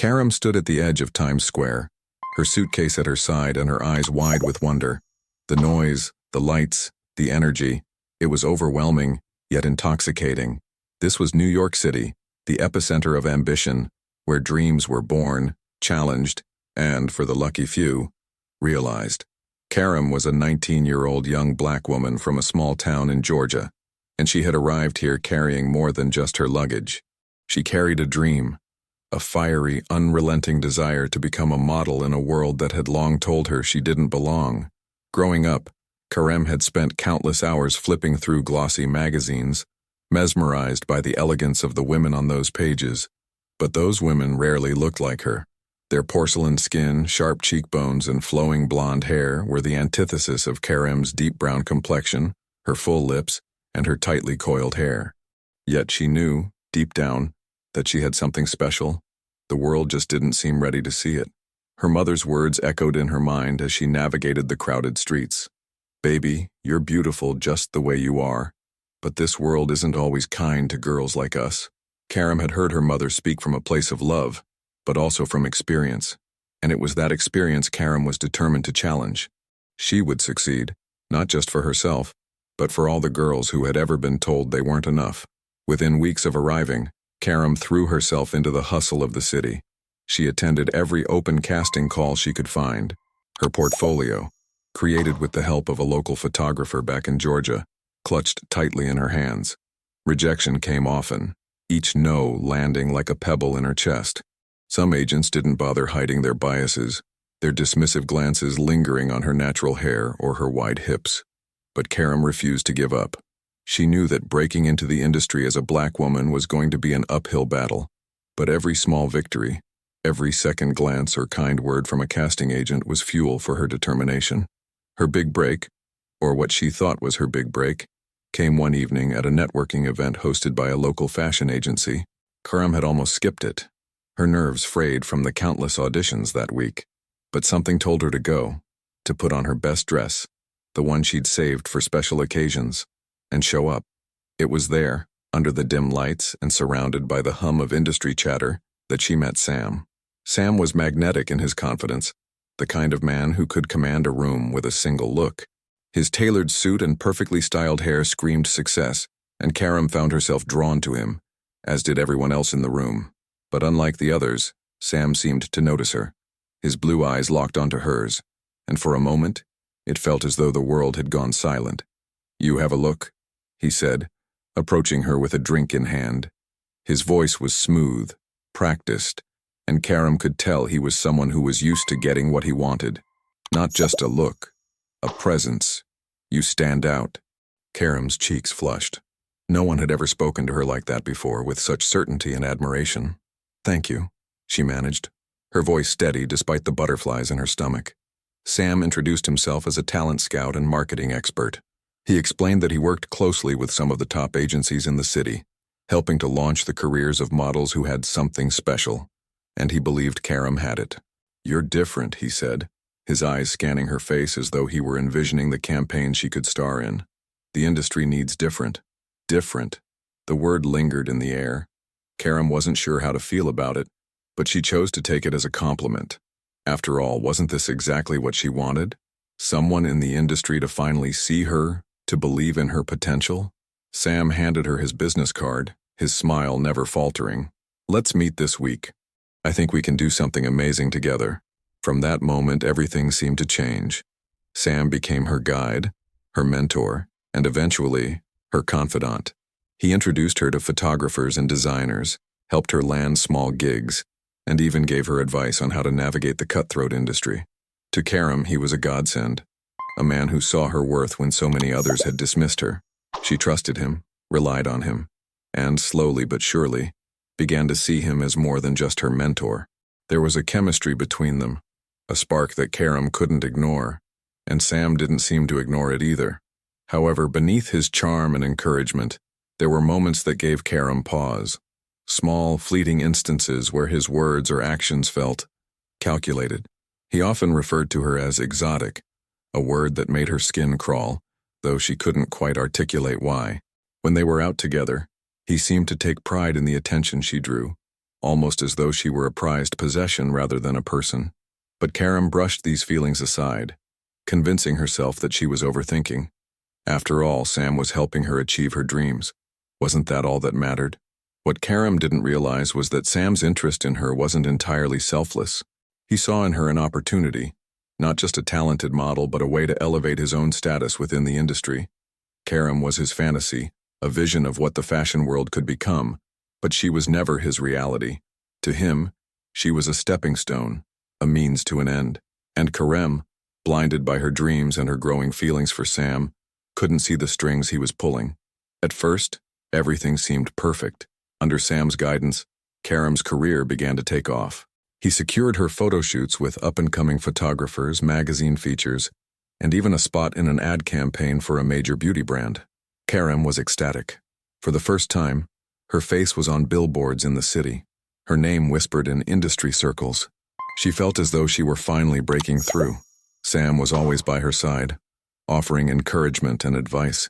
Karem stood at the edge of Times Square, her suitcase at her side and her eyes wide with wonder. The noise, the lights, the energy, it was overwhelming, yet intoxicating. This was New York City, the epicenter of ambition, where dreams were born, challenged, and, for the lucky few, realized. Karem was a 19-year-old young black woman from a small town in Georgia, and she had arrived here carrying more than just her luggage. She carried a dream, a fiery, unrelenting desire to become a model in a world that had long told her she didn't belong. Growing up, Karem had spent countless hours flipping through glossy magazines, mesmerized by the elegance of the women on those pages. But those women rarely looked like her. Their porcelain skin, sharp cheekbones, and flowing blonde hair were the antithesis of Karem's deep brown complexion, her full lips, and her tightly coiled hair. Yet she knew, deep down, that she had something special. The world just didn't seem ready to see it. Her mother's words echoed in her mind as she navigated the crowded streets. "Baby, you're beautiful just the way you are. But this world isn't always kind to girls like us." Karem had heard her mother speak from a place of love, but also from experience, and it was that experience Karem was determined to challenge. She would succeed, not just for herself, but for all the girls who had ever been told they weren't enough. Within weeks of arriving, Karem threw herself into the hustle of the city. She attended every open casting call she could find. Her portfolio, created with the help of a local photographer back in Georgia, clutched tightly in her hands. Rejection came often, each no landing like a pebble in her chest. Some agents didn't bother hiding their biases, their dismissive glances lingering on her natural hair or her wide hips. But Karem refused to give up. She knew that breaking into the industry as a black woman was going to be an uphill battle, but every small victory, every second glance or kind word from a casting agent was fuel for her determination. Her big break, or what she thought was her big break, came one evening at a networking event hosted by a local fashion agency. Karem had almost skipped it, her nerves frayed from the countless auditions that week. But something told her to go, to put on her best dress, the one she'd saved for special occasions, and show up. It was there, under the dim lights and surrounded by the hum of industry chatter, that she met Sam. Sam was magnetic in his confidence, the kind of man who could command a room with a single look. His tailored suit and perfectly styled hair screamed success, and Karem found herself drawn to him, as did everyone else in the room. But unlike the others, Sam seemed to notice her. His blue eyes locked onto hers, and for a moment, it felt as though the world had gone silent. "You have a look," he said, approaching her with a drink in hand. His voice was smooth, practiced, and Karem could tell he was someone who was used to getting what he wanted. Not just a look, a presence. "You stand out." Karem's cheeks flushed. No one had ever spoken to her like that before, with such certainty and admiration. "Thank you," she managed, her voice steady despite the butterflies in her stomach. Sam introduced himself as a talent scout and marketing expert. He explained that he worked closely with some of the top agencies in the city, helping to launch the careers of models who had something special, and he believed Karem had it. "You're different," he said, his eyes scanning her face as though he were envisioning the campaign she could star in. "The industry needs different." Different. The word lingered in the air. Karem wasn't sure how to feel about it, but she chose to take it as a compliment. After all, wasn't this exactly what she wanted? Someone in the industry to finally see her, to believe in her potential? Sam handed her his business card, his smile never faltering. "Let's meet this week. I think we can do something amazing together." From that moment, everything seemed to change. Sam became her guide, her mentor, and eventually, her confidant. He introduced her to photographers and designers, helped her land small gigs, and even gave her advice on how to navigate the cutthroat industry. To Karem, he was a godsend, a man who saw her worth when so many others had dismissed her. She trusted him, relied on him, and slowly but surely, began to see him as more than just her mentor. There was a chemistry between them, a spark that Karem couldn't ignore, and Sam didn't seem to ignore it either. However, beneath his charm and encouragement, there were moments that gave Karem pause. Small, fleeting instances where his words or actions felt calculated. He often referred to her as exotic, a word that made her skin crawl, though she couldn't quite articulate why. When they were out together, he seemed to take pride in the attention she drew, almost as though she were a prized possession rather than a person. But Karem brushed these feelings aside, convincing herself that she was overthinking. After all, Sam was helping her achieve her dreams. Wasn't that all that mattered? What Karem didn't realize was that Sam's interest in her wasn't entirely selfless. He saw in her an opportunity, not just a talented model, but a way to elevate his own status within the industry. Karem was his fantasy, a vision of what the fashion world could become, but she was never his reality. To him, she was a stepping stone, a means to an end. And Karem, blinded by her dreams and her growing feelings for Sam, couldn't see the strings he was pulling. At first, everything seemed perfect. Under Sam's guidance, Karem's career began to take off. He secured her photo shoots with up-and-coming photographers, magazine features, and even a spot in an ad campaign for a major beauty brand. Karem was ecstatic. For the first time, her face was on billboards in the city, her name whispered in industry circles. She felt as though she were finally breaking through. Sam was always by her side, offering encouragement and advice.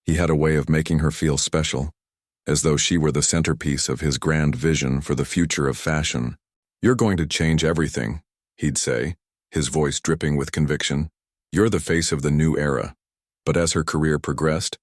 He had a way of making her feel special, as though she were the centerpiece of his grand vision for the future of fashion. "You're going to change everything," he'd say, his voice dripping with conviction. "You're the face of the new era." But as her career progressed,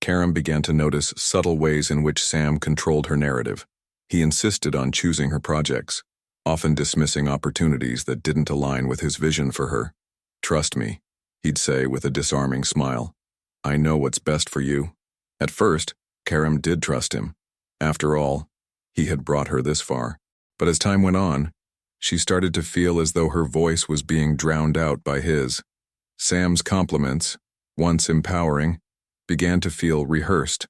Karem began to notice subtle ways in which Sam controlled her narrative. He insisted on choosing her projects, often dismissing opportunities that didn't align with his vision for her. "Trust me," he'd say with a disarming smile. "I know what's best for you." At first, Karem did trust him. After all, he had brought her this far. But as time went on, she started to feel as though her voice was being drowned out by his. Sam's compliments, once empowering, began to feel rehearsed,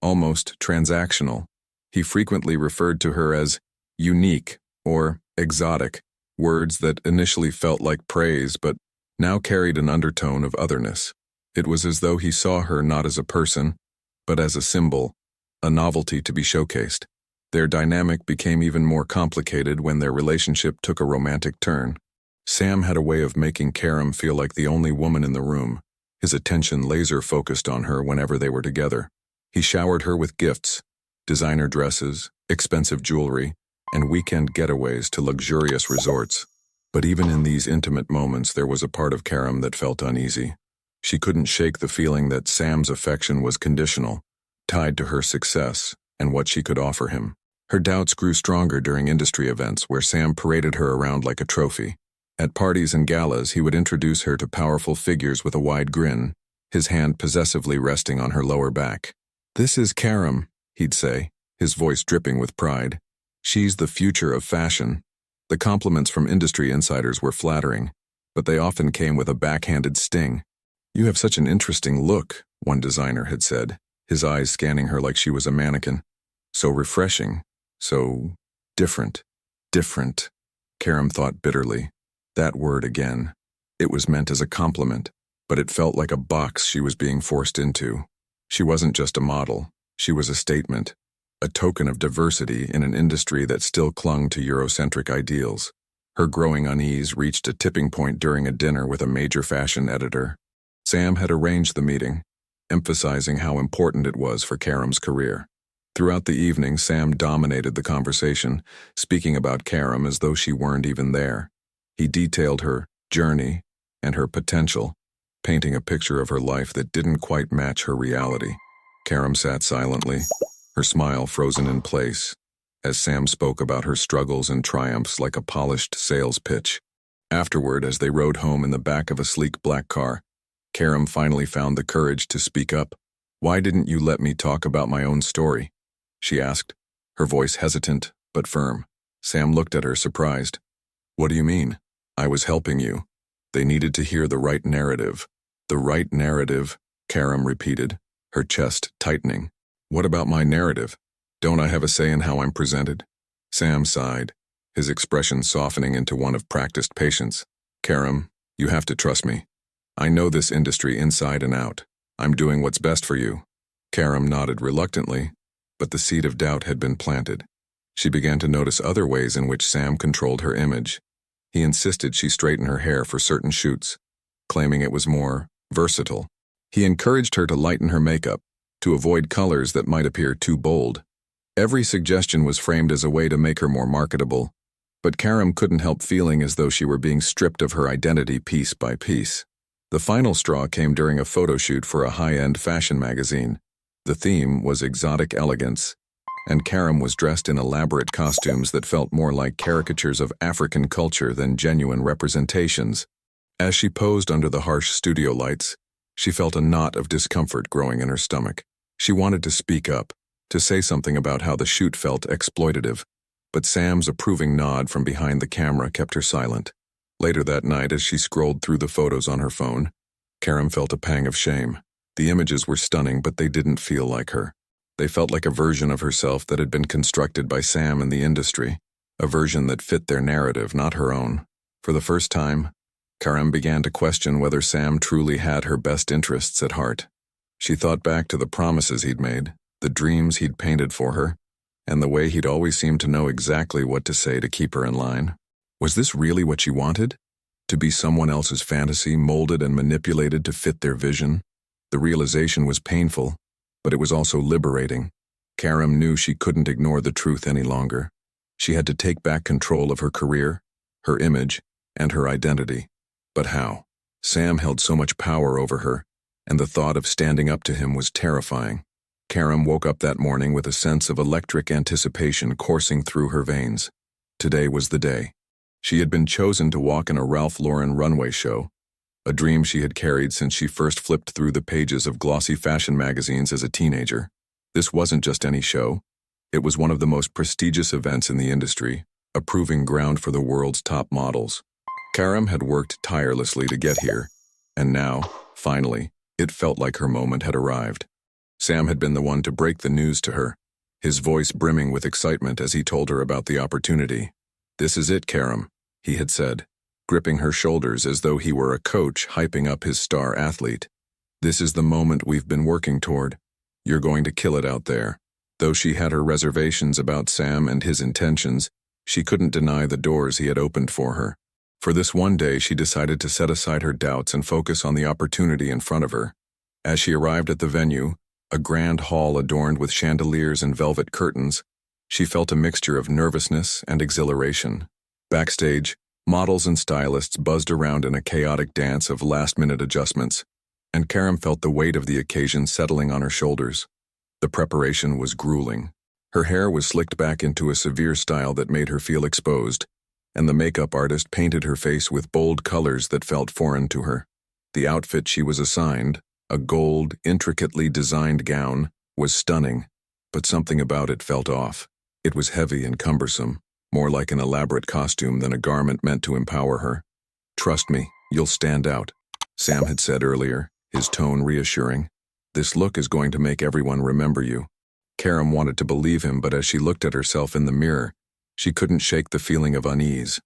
almost transactional. He frequently referred to her as unique or exotic, words that initially felt like praise but now carried an undertone of otherness. It was as though he saw her not as a person, but as a symbol, a novelty to be showcased. Their dynamic became even more complicated when their relationship took a romantic turn. Sam had a way of making Karem feel like the only woman in the room, his attention laser-focused on her whenever they were together. He showered her with gifts, designer dresses, expensive jewelry, and weekend getaways to luxurious resorts. But even in these intimate moments, there was a part of Karem that felt uneasy. She couldn't shake the feeling that Sam's affection was conditional, tied to her success and what she could offer him. Her doubts grew stronger during industry events where Sam paraded her around like a trophy. At parties and galas, he would introduce her to powerful figures with a wide grin, his hand possessively resting on her lower back. "This is Karem," he'd say, his voice dripping with pride. "She's the future of fashion." The compliments from industry insiders were flattering, but they often came with a backhanded sting. "You have such an interesting look," one designer had said, his eyes scanning her like she was a mannequin. "So refreshing, so different." Different, Karem thought bitterly. That word again. It was meant as a compliment, but it felt like a box she was being forced into. She wasn't just a model, she was a statement, a token of diversity in an industry that still clung to Eurocentric ideals. Her growing unease reached a tipping point during a dinner with a major fashion editor. Sam had arranged the meeting, emphasizing how important it was for Karem's career. Throughout the evening, Sam dominated the conversation, speaking about Karem as though she weren't even there. He detailed her journey and her potential, painting a picture of her life that didn't quite match her reality. Karem sat silently, her smile frozen in place, as Sam spoke about her struggles and triumphs like a polished sales pitch. Afterward, as they rode home in the back of a sleek black car, Karem finally found the courage to speak up. "Why didn't you let me talk about my own story?" she asked, her voice hesitant but firm. Sam looked at her, surprised. "What do you mean?" "I was helping you. They needed to hear the right narrative." "The right narrative," Karem repeated, her chest tightening. "What about my narrative? Don't I have a say in how I'm presented?" Sam sighed, his expression softening into one of practiced patience. "Karem, you have to trust me. I know this industry inside and out. I'm doing what's best for you." Karem nodded reluctantly, but the seed of doubt had been planted. She began to notice other ways in which Sam controlled her image. He insisted she straighten her hair for certain shoots, claiming it was more versatile. He encouraged her to lighten her makeup, to avoid colors that might appear too bold. Every suggestion was framed as a way to make her more marketable, but Karem couldn't help feeling as though she were being stripped of her identity piece by piece. The final straw came during a photo shoot for a high-end fashion magazine. The theme was exotic elegance, and Karem was dressed in elaborate costumes that felt more like caricatures of African culture than genuine representations. As she posed under the harsh studio lights, she felt a knot of discomfort growing in her stomach. She wanted to speak up, to say something about how the shoot felt exploitative, but Sam's approving nod from behind the camera kept her silent. Later that night, as she scrolled through the photos on her phone, Karem felt a pang of shame. The images were stunning, but they didn't feel like her. They felt like a version of herself that had been constructed by Sam and the industry, a version that fit their narrative, not her own. For the first time, Karem began to question whether Sam truly had her best interests at heart. She thought back to the promises he'd made, the dreams he'd painted for her, and the way he'd always seemed to know exactly what to say to keep her in line. Was this really what she wanted? To be someone else's fantasy, molded and manipulated to fit their vision? The realization was painful, but it was also liberating. Karem knew she couldn't ignore the truth any longer. She had to take back control of her career, her image, and her identity. But how? Sam held so much power over her, and the thought of standing up to him was terrifying. Karem woke up that morning with a sense of electric anticipation coursing through her veins. Today was the day. She had been chosen to walk in a Ralph Lauren runway show, a dream she had carried since she first flipped through the pages of glossy fashion magazines as a teenager. This wasn't just any show. It was one of the most prestigious events in the industry, a proving ground for the world's top models. Karem had worked tirelessly to get here, and now, finally, it felt like her moment had arrived. Sam had been the one to break the news to her, his voice brimming with excitement as he told her about the opportunity. "This is it, Karem," he had said, gripping her shoulders as though he were a coach hyping up his star athlete. "This is the moment we've been working toward. You're going to kill it out there." Though she had her reservations about Sam and his intentions, she couldn't deny the doors he had opened for her. For this one day, she decided to set aside her doubts and focus on the opportunity in front of her. As she arrived at the venue, a grand hall adorned with chandeliers and velvet curtains, she felt a mixture of nervousness and exhilaration. Backstage, models and stylists buzzed around in a chaotic dance of last-minute adjustments, and Karem felt the weight of the occasion settling on her shoulders. The preparation was grueling. Her hair was slicked back into a severe style that made her feel exposed, and the makeup artist painted her face with bold colors that felt foreign to her. The outfit she was assigned, a gold, intricately designed gown, was stunning, but something about it felt off. It was heavy and cumbersome, more like an elaborate costume than a garment meant to empower her. "Trust me, you'll stand out," Sam had said earlier, his tone reassuring. "This look is going to make everyone remember you." Karem wanted to believe him, but as she looked at herself in the mirror, she couldn't shake the feeling of unease.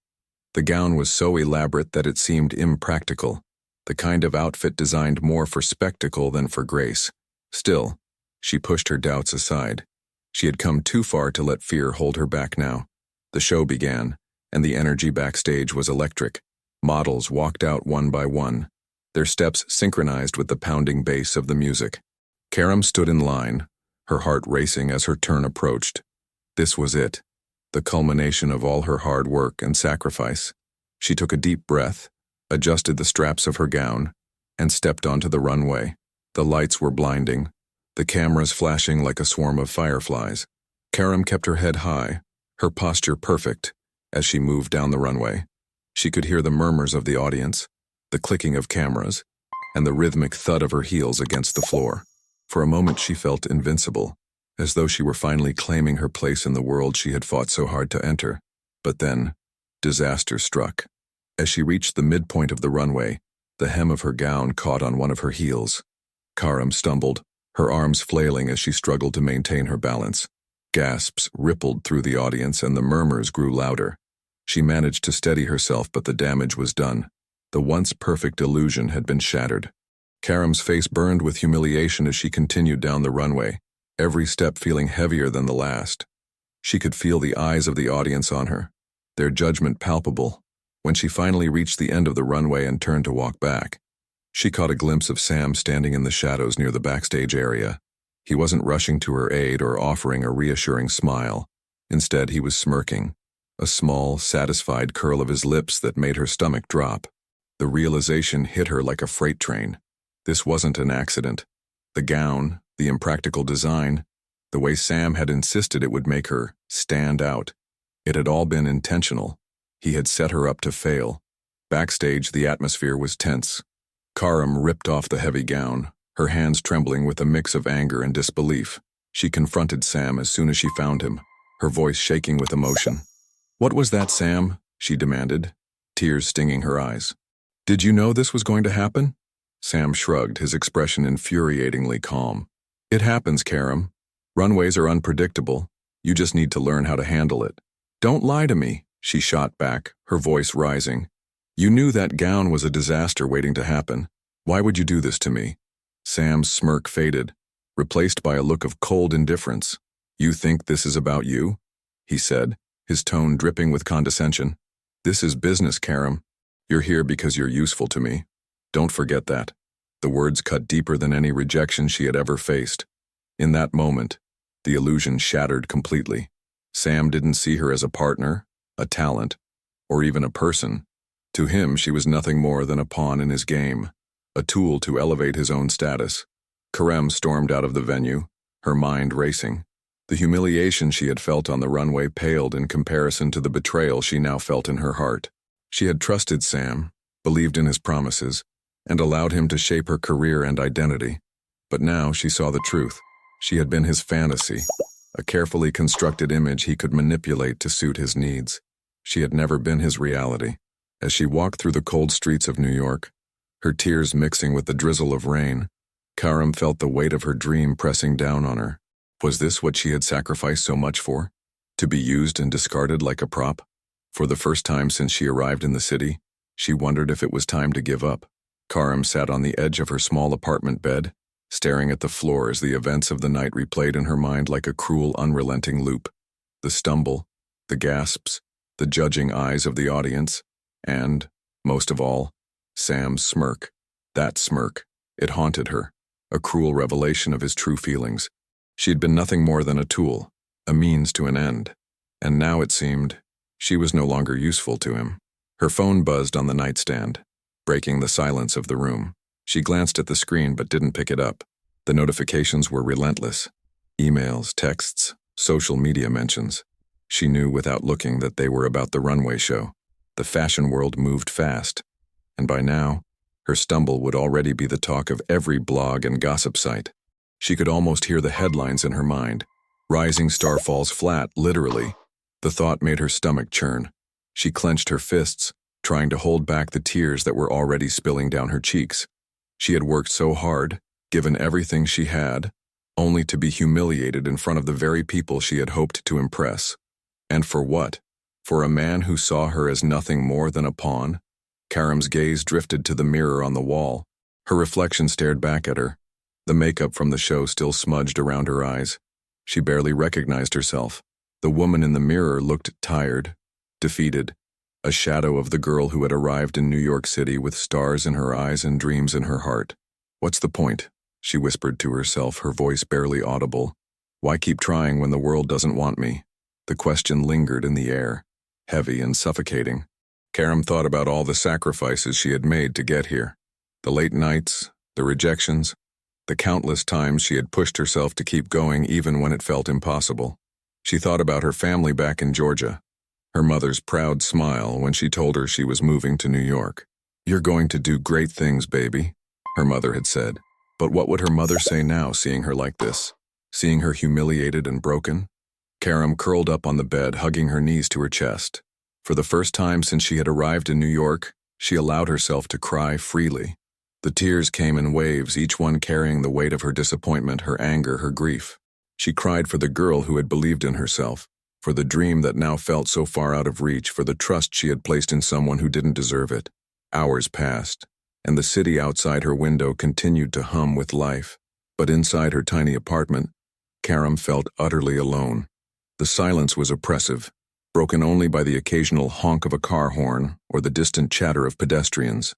The gown was so elaborate that it seemed impractical, the kind of outfit designed more for spectacle than for grace. Still, she pushed her doubts aside. She had come too far to let fear hold her back now. The show began, and the energy backstage was electric. Models walked out one by one, their steps synchronized with the pounding bass of the music. Karem stood in line, her heart racing as her turn approached. This was it, the culmination of all her hard work and sacrifice. She took a deep breath, adjusted the straps of her gown, and stepped onto the runway. The lights were blinding, the cameras flashing like a swarm of fireflies. Karem kept her head high, her posture perfect. As she moved down the runway, she could hear the murmurs of the audience, the clicking of cameras, and the rhythmic thud of her heels against the floor. For a moment she felt invincible, as though she were finally claiming her place in the world she had fought so hard to enter. But then, disaster struck. As she reached the midpoint of the runway, the hem of her gown caught on one of her heels. Karem stumbled, her arms flailing as she struggled to maintain her balance. Gasps rippled through the audience and the murmurs grew louder. She managed to steady herself, but the damage was done. The once perfect illusion had been shattered. Karem's face burned with humiliation as she continued down the runway, every step feeling heavier than the last. She could feel the eyes of the audience on her, their judgment palpable. When she finally reached the end of the runway and turned to walk back, she caught a glimpse of Sam standing in the shadows near the backstage area. He wasn't rushing to her aid or offering a reassuring smile. Instead, he was smirking, a small, satisfied curl of his lips that made her stomach drop. The realization hit her like a freight train. This wasn't an accident. The gown, the impractical design, the way Sam had insisted it would make her stand out. It had all been intentional. He had set her up to fail. Backstage, the atmosphere was tense. Karem ripped off the heavy gown, her hands trembling with a mix of anger and disbelief. She confronted Sam as soon as she found him, her voice shaking with emotion. "What was that, Sam?" she demanded, tears stinging her eyes. "Did you know this was going to happen?" Sam shrugged, his expression infuriatingly calm. "It happens, Karem. Runways are unpredictable. You just need to learn how to handle it." "Don't lie to me," she shot back, her voice rising. "You knew that gown was a disaster waiting to happen. Why would you do this to me?" Sam's smirk faded, replaced by a look of cold indifference. "You think this is about you?" he said, his tone dripping with condescension. "This is business, Karem. You're here because you're useful to me. Don't forget that." The words cut deeper than any rejection she had ever faced. In that moment, the illusion shattered completely. Sam didn't see her as a partner, a talent, or even a person. To him, she was nothing more than a pawn in his game, a tool to elevate his own status. Karem stormed out of the venue, her mind racing. The humiliation she had felt on the runway paled in comparison to the betrayal she now felt in her heart. She had trusted Sam, believed in his promises, and allowed him to shape her career and identity. But now she saw the truth. She had been his fantasy, a carefully constructed image he could manipulate to suit his needs. She had never been his reality. As she walked through the cold streets of New York, her tears mixing with the drizzle of rain, Karem felt the weight of her dream pressing down on her. Was this what she had sacrificed so much for? To be used and discarded like a prop? For the first time since she arrived in the city, she wondered if it was time to give up. Karem sat on the edge of her small apartment bed, staring at the floor as the events of the night replayed in her mind like a cruel, unrelenting loop. The stumble, the gasps, the judging eyes of the audience, and, most of all, Sam's smirk. That smirk, it haunted her, a cruel revelation of his true feelings. She'd been nothing more than a tool, a means to an end, and now it seemed she was no longer useful to him. Her phone buzzed on the nightstand, breaking the silence of the room. She glanced at the screen but didn't pick it up. The notifications were relentless. Emails, texts, social media mentions. She knew without looking that they were about the runway show. The fashion world moved fast, and by now, her stumble would already be the talk of every blog and gossip site. She could almost hear the headlines in her mind. "Rising star falls flat," literally. The thought made her stomach churn. She clenched her fists, trying to hold back the tears that were already spilling down her cheeks. She had worked so hard, given everything she had, only to be humiliated in front of the very people she had hoped to impress. And for what? For a man who saw her as nothing more than a pawn? Karem's gaze drifted to the mirror on the wall. Her reflection stared back at her, the makeup from the show still smudged around her eyes. She barely recognized herself. The woman in the mirror looked tired, defeated, a shadow of the girl who had arrived in New York City with stars in her eyes and dreams in her heart. "What's the point?" she whispered to herself, her voice barely audible. "Why keep trying when the world doesn't want me?" The question lingered in the air, heavy and suffocating. Karem thought about all the sacrifices she had made to get here. The late nights, the rejections, the countless times she had pushed herself to keep going even when it felt impossible. She thought about her family back in Georgia, her mother's proud smile when she told her she was moving to New York. "You're going to do great things, baby," her mother had said. But what would her mother say now, seeing her like this? Seeing her humiliated and broken? Karem curled up on the bed, hugging her knees to her chest. For the first time since she had arrived in New York, she allowed herself to cry freely. The tears came in waves, each one carrying the weight of her disappointment, her anger, her grief. She cried for the girl who had believed in herself, for the dream that now felt so far out of reach, for the trust she had placed in someone who didn't deserve it. Hours passed, and the city outside her window continued to hum with life. But inside her tiny apartment, Karem felt utterly alone. The silence was oppressive, broken only by the occasional honk of a car horn or the distant chatter of pedestrians.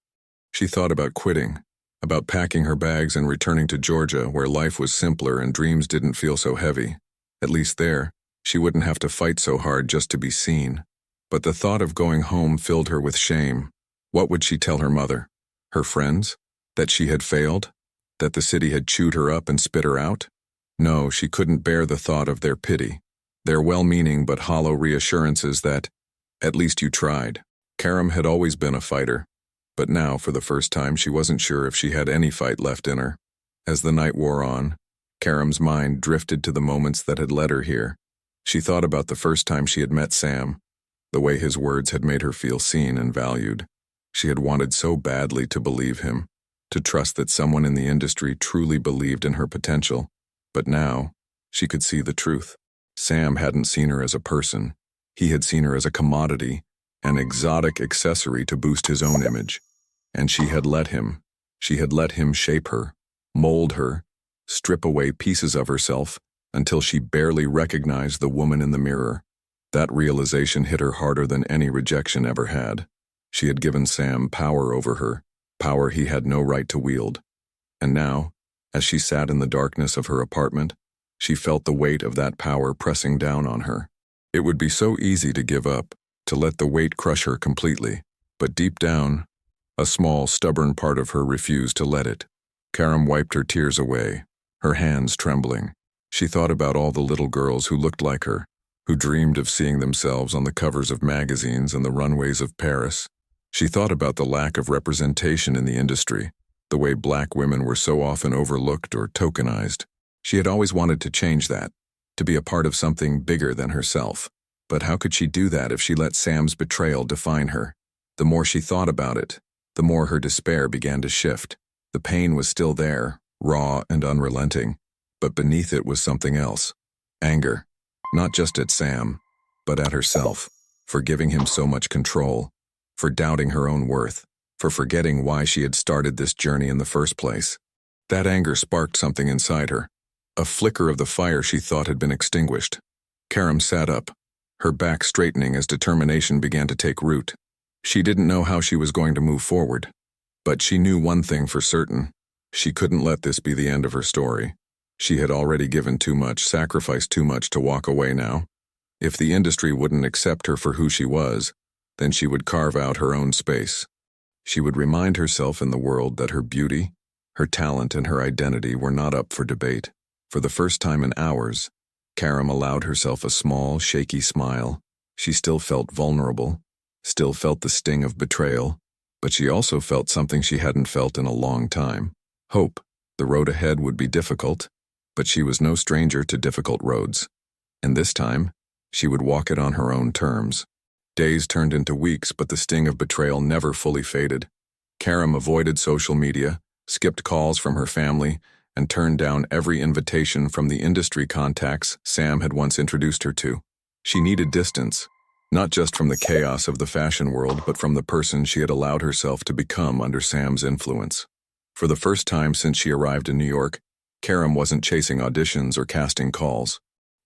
She thought about quitting, about packing her bags and returning to Georgia, where life was simpler and dreams didn't feel so heavy. At least there, she wouldn't have to fight so hard just to be seen. But the thought of going home filled her with shame. What would she tell her mother? Her friends? That she had failed? That the city had chewed her up and spit her out? No, she couldn't bear the thought of their pity, their well-meaning but hollow reassurances that, at least you tried. Karem had always been a fighter, but now, for the first time, she wasn't sure if she had any fight left in her. As the night wore on, Karem's mind drifted to the moments that had led her here. She thought about the first time she had met Sam, the way his words had made her feel seen and valued. She had wanted so badly to believe him, to trust that someone in the industry truly believed in her potential. But now, she could see the truth. Sam hadn't seen her as a person. He had seen her as a commodity, an exotic accessory to boost his own image. And she had let him. She had let him shape her, mold her, strip away pieces of herself until she barely recognized the woman in the mirror. That realization hit her harder than any rejection ever had. She had given Sam power over her, power he had no right to wield. And now, as she sat in the darkness of her apartment, she felt the weight of that power pressing down on her. It would be so easy to give up, to let the weight crush her completely, but deep down, a small, stubborn part of her refused to let it. Karem wiped her tears away, her hands trembling. She thought about all the little girls who looked like her, who dreamed of seeing themselves on the covers of magazines and the runways of Paris. She thought about the lack of representation in the industry, the way black women were so often overlooked or tokenized. She had always wanted to change that, to be a part of something bigger than herself. But how could she do that if she let Sam's betrayal define her? The more she thought about it, the more her despair began to shift. The pain was still there, raw and unrelenting, but beneath it was something else. Anger, not just at Sam, but at herself, for giving him so much control, for doubting her own worth, for forgetting why she had started this journey in the first place. That anger sparked something inside her, a flicker of the fire she thought had been extinguished. Karem sat up, her back straightening as determination began to take root. She didn't know how she was going to move forward, but she knew one thing for certain. She couldn't let this be the end of her story. She had already given too much, sacrificed too much to walk away now. If the industry wouldn't accept her for who she was, then she would carve out her own space. She would remind herself in the world that her beauty, her talent, and her identity were not up for debate. For the first time in hours, Karem allowed herself a small, shaky smile. She still felt vulnerable, still felt the sting of betrayal, but she also felt something she hadn't felt in a long time. Hope. The road ahead would be difficult, but she was no stranger to difficult roads. And this time, she would walk it on her own terms. Days turned into weeks, but the sting of betrayal never fully faded. Karem avoided social media, skipped calls from her family, and turned down every invitation from the industry contacts Sam had once introduced her to. She needed distance, not just from the chaos of the fashion world, but from the person she had allowed herself to become under Sam's influence. For the first time since she arrived in New York, Karem wasn't chasing auditions or casting calls.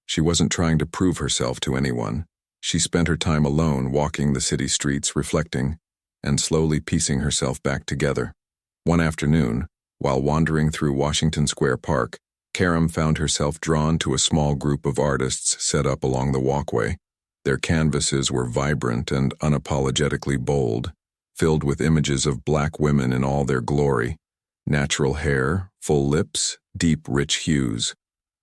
She wasn't trying to prove herself to anyone. She spent her time alone, walking the city streets, reflecting, and slowly piecing herself back together. One afternoon, while wandering through Washington Square Park, Karem found herself drawn to a small group of artists set up along the walkway. Their canvases were vibrant and unapologetically bold, filled with images of black women in all their glory. Natural hair, full lips, deep, rich hues.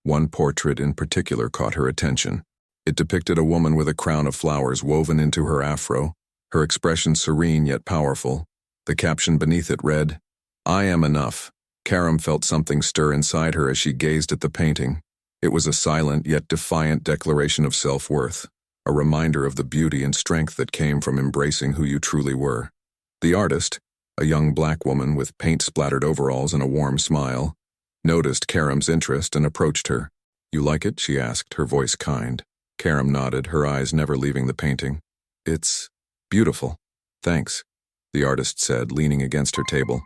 One portrait in particular caught her attention. It depicted a woman with a crown of flowers woven into her afro, her expression serene yet powerful. The caption beneath it read, "I am enough." Karem felt something stir inside her as she gazed at the painting. It was a silent yet defiant declaration of self-worth, a reminder of the beauty and strength that came from embracing who you truly were. The artist, a young black woman with paint-splattered overalls and a warm smile, noticed Karem's interest and approached her. "You like it?" she asked, her voice kind. Karem nodded, her eyes never leaving the painting. "It's beautiful. Thanks," the artist said, leaning against her table.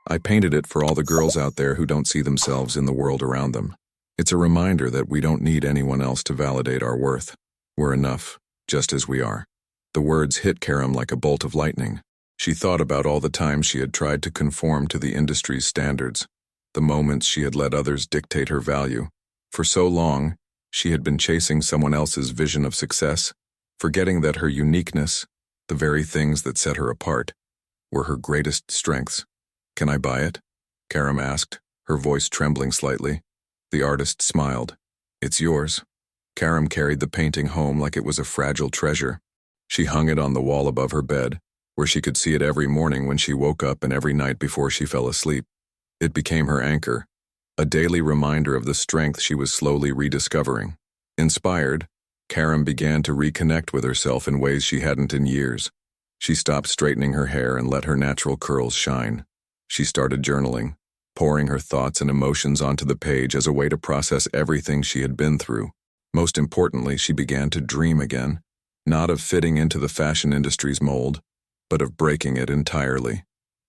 "I painted it for all the girls out there who don't see themselves in the world around them. It's a reminder that we don't need anyone else to validate our worth. We're enough, just as we are." The words hit Karem like a bolt of lightning. She thought about all the times she had tried to conform to the industry's standards, the moments she had let others dictate her value. For so long, she had been chasing someone else's vision of success, forgetting that her uniqueness, the very things that set her apart, were her greatest strengths. "Can I buy it?" Karem asked, her voice trembling slightly. The artist smiled. "It's yours." Karem carried the painting home like it was a fragile treasure. She hung it on the wall above her bed, where she could see it every morning when she woke up and every night before she fell asleep. It became her anchor, a daily reminder of the strength she was slowly rediscovering. Inspired, Karem began to reconnect with herself in ways she hadn't in years. She stopped straightening her hair and let her natural curls shine. She started journaling, pouring her thoughts and emotions onto the page as a way to process everything she had been through. Most importantly, she began to dream again, not of fitting into the fashion industry's mold, but of breaking it entirely.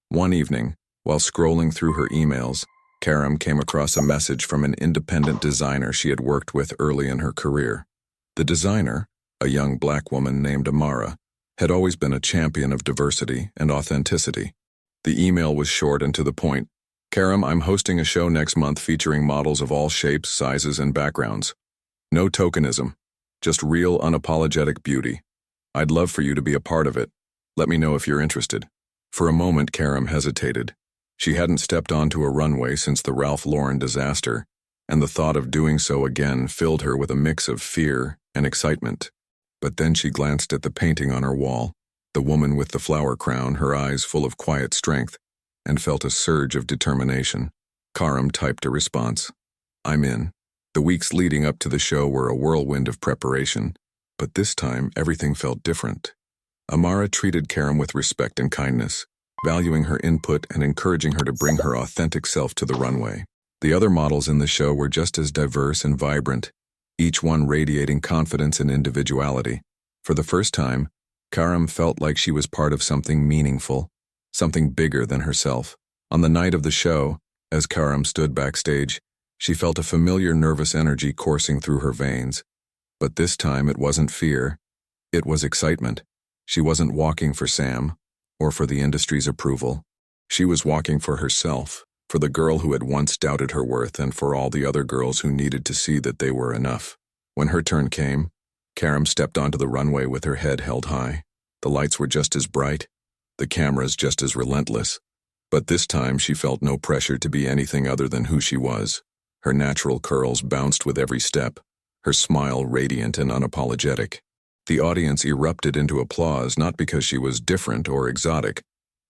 One evening, while scrolling through her emails, Karem came across a message from an independent designer she had worked with early in her career. The designer, a young black woman named Amara, had always been a champion of diversity and authenticity. The email was short and to the point. "Karem, I'm hosting a show next month featuring models of all shapes, sizes, and backgrounds. No tokenism, just real, unapologetic beauty. I'd love for you to be a part of it. Let me know if you're interested." For a moment, Karem hesitated. She hadn't stepped onto a runway since the Ralph Lauren disaster, and the thought of doing so again filled her with a mix of fear and excitement. But then she glanced at the painting on her wall, the woman with the flower crown, her eyes full of quiet strength, and felt a surge of determination. Karem typed a response. "I'm in." The weeks leading up to the show were a whirlwind of preparation, but this time everything felt different. Amara treated Karem with respect and kindness, valuing her input and encouraging her to bring her authentic self to the runway. The other models in the show were just as diverse and vibrant, each one radiating confidence and individuality. For the first time, Karem felt like she was part of something meaningful, something bigger than herself. On the night of the show, as Karem stood backstage, she felt a familiar nervous energy coursing through her veins. But this time it wasn't fear, it was excitement. She wasn't walking for Sam, or for the industry's approval. She was walking for herself, for the girl who had once doubted her worth and for all the other girls who needed to see that they were enough. When her turn came, Karem stepped onto the runway with her head held high. The lights were just as bright, the cameras just as relentless. But this time she felt no pressure to be anything other than who she was. Her natural curls bounced with every step, her smile radiant and unapologetic. The audience erupted into applause not because she was different or exotic,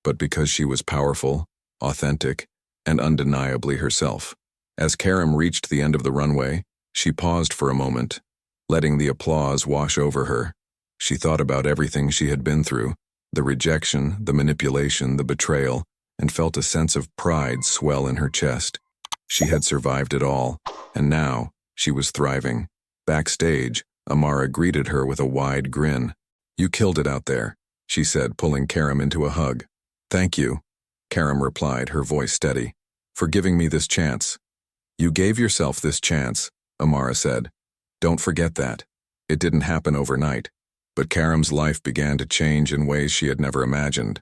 but because she was powerful, authentic, and undeniably herself. As Karem reached the end of the runway, she paused for a moment, letting the applause wash over her. She thought about everything she had been through, the rejection, the manipulation, the betrayal, and felt a sense of pride swell in her chest. She had survived it all, and now she was thriving. Backstage, Amara greeted her with a wide grin. "You killed it out there," she said, pulling Karem into a hug. "Thank you," Karem replied, her voice steady, "for giving me this chance." "You gave yourself this chance," Amara said. "Don't forget that. It didn't happen overnight." But Karem's life began to change in ways she had never imagined.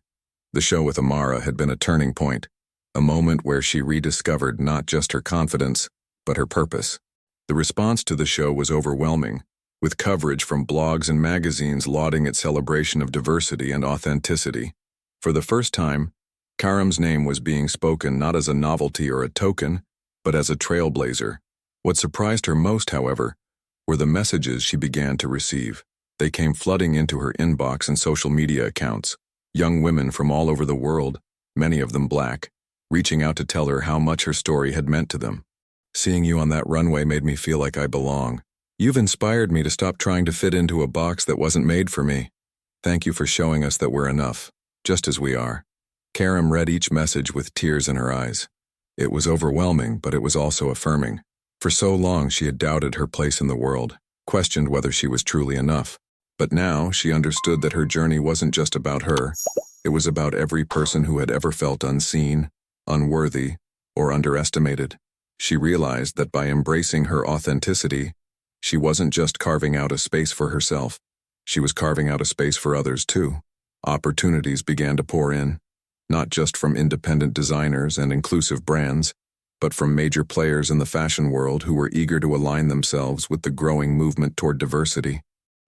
The show with Amara had been a turning point, a moment where she rediscovered not just her confidence, but her purpose. The response to the show was overwhelming, with coverage from blogs and magazines lauding its celebration of diversity and authenticity. For the first time, Karem's name was being spoken not as a novelty or a token, but as a trailblazer. What surprised her most, however, were the messages she began to receive. They came flooding into her inbox and social media accounts. Young women from all over the world, many of them black, reaching out to tell her how much her story had meant to them. "Seeing you on that runway made me feel like I belong. You've inspired me to stop trying to fit into a box that wasn't made for me. Thank you for showing us that we're enough, just as we are." Karem read each message with tears in her eyes. It was overwhelming, but it was also affirming. For so long she had doubted her place in the world, questioned whether she was truly enough. But now she understood that her journey wasn't just about her. It was about every person who had ever felt unseen, unworthy, or underestimated. She realized that by embracing her authenticity, she wasn't just carving out a space for herself, she was carving out a space for others too. Opportunities began to pour in, not just from independent designers and inclusive brands, but from major players in the fashion world who were eager to align themselves with the growing movement toward diversity.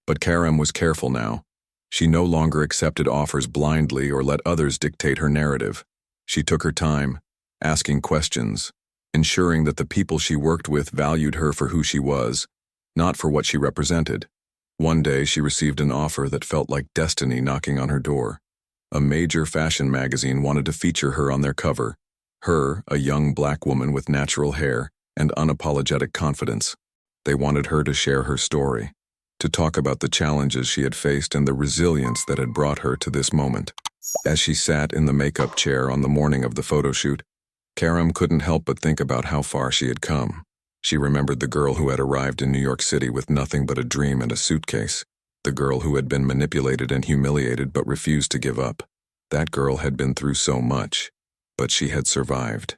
But Karem was careful now. She no longer accepted offers blindly or let others dictate her narrative. She took her time, asking questions, ensuring that the people she worked with valued her for who she was, not for what she represented. One day she received an offer that felt like destiny knocking on her door. A major fashion magazine wanted to feature her on their cover. Her, a young black woman with natural hair and unapologetic confidence. They wanted her to share her story, to talk about the challenges she had faced and the resilience that had brought her to this moment. As she sat in the makeup chair on the morning of the photo shoot, Karem couldn't help but think about how far she had come. She remembered the girl who had arrived in New York City with nothing but a dream and a suitcase. The girl who had been manipulated and humiliated but refused to give up. That girl had been through so much, but she had survived.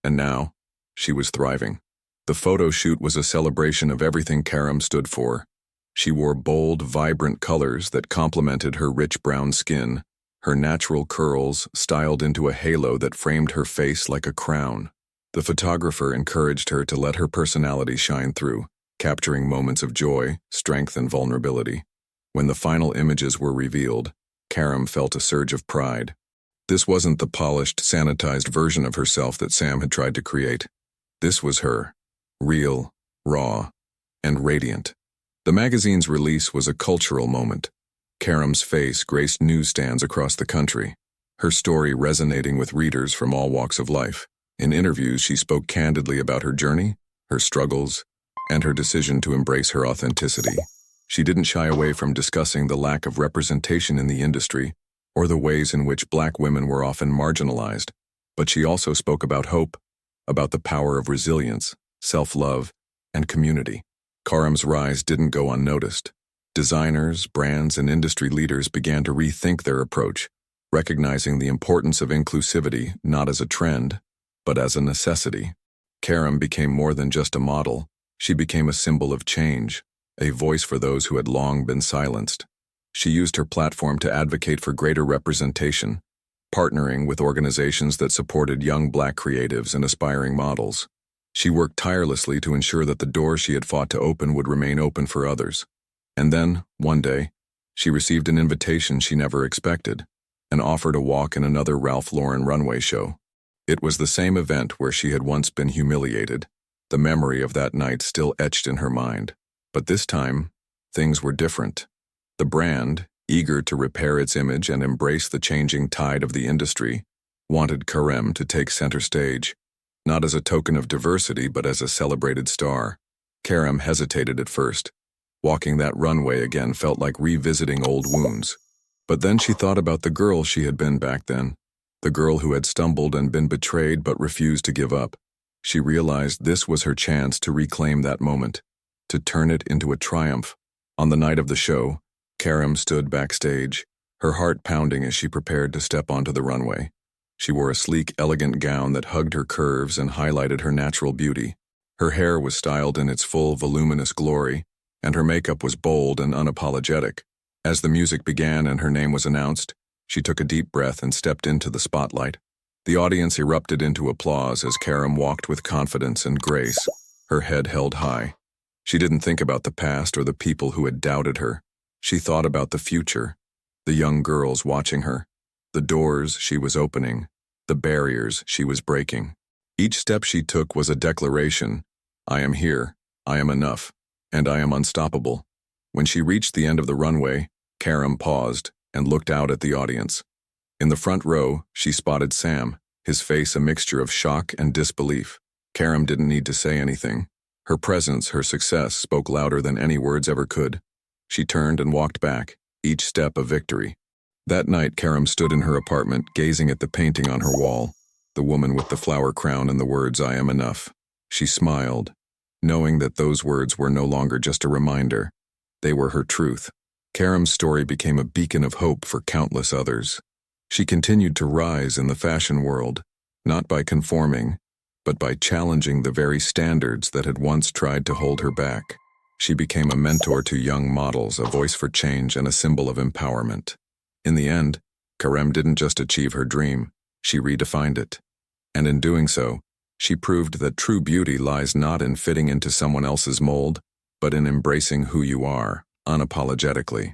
And now, she was thriving. The photo shoot was a celebration of everything Karem stood for. She wore bold, vibrant colors that complemented her rich brown skin, her natural curls styled into a halo that framed her face like a crown. The photographer encouraged her to let her personality shine through, capturing moments of joy, strength, and vulnerability. When the final images were revealed, Karem felt a surge of pride. This wasn't the polished, sanitized version of herself that Sam had tried to create. This was her, real, raw, and radiant. The magazine's release was a cultural moment. Karem's face graced newsstands across the country, her story resonating with readers from all walks of life. In interviews, she spoke candidly about her journey, her struggles, and her decision to embrace her authenticity. She didn't shy away from discussing the lack of representation in the industry or the ways in which black women were often marginalized, but she also spoke about hope, about the power of resilience, self-love, and community. Karem's rise didn't go unnoticed. Designers, brands, and industry leaders began to rethink their approach, recognizing the importance of inclusivity not as a trend, but as a necessity. Karem became more than just a model. She became a symbol of change, a voice for those who had long been silenced. She used her platform to advocate for greater representation, partnering with organizations that supported young black creatives and aspiring models. She worked tirelessly to ensure that the doors she had fought to open would remain open for others. And then, one day, she received an invitation she never expected, an offer to walk in another Ralph Lauren runway show. It was the same event where she had once been humiliated, the memory of that night still etched in her mind. But this time, things were different. The brand, eager to repair its image and embrace the changing tide of the industry, wanted Karem to take center stage, not as a token of diversity but as a celebrated star. Karem hesitated at first. Walking that runway again felt like revisiting old wounds. But then she thought about the girl she had been back then, the girl who had stumbled and been betrayed but refused to give up. She realized this was her chance to reclaim that moment, to turn it into a triumph. On the night of the show, Karem stood backstage, her heart pounding as she prepared to step onto the runway. She wore a sleek, elegant gown that hugged her curves and highlighted her natural beauty. Her hair was styled in its full, voluminous glory, and her makeup was bold and unapologetic. As the music began and her name was announced, she took a deep breath and stepped into the spotlight. The audience erupted into applause as Karem walked with confidence and grace, her head held high. She didn't think about the past or the people who had doubted her. She thought about the future, the young girls watching her, the doors she was opening, the barriers she was breaking. Each step she took was a declaration: I am here, I am enough, and I am unstoppable. When she reached the end of the runway, Karem paused and looked out at the audience. In the front row, she spotted Sam, his face a mixture of shock and disbelief. Karem didn't need to say anything. Her presence, her success, spoke louder than any words ever could. She turned and walked back, each step a victory. That night, Karem stood in her apartment, gazing at the painting on her wall, the woman with the flower crown and the words, I am enough. She smiled, knowing that those words were no longer just a reminder. They were her truth. Karem's story became a beacon of hope for countless others. She continued to rise in the fashion world, not by conforming, but by challenging the very standards that had once tried to hold her back. She became a mentor to young models, a voice for change, and a symbol of empowerment. In the end, Karem didn't just achieve her dream, she redefined it. And in doing so, she proved that true beauty lies not in fitting into someone else's mold, but in embracing who you are, unapologetically.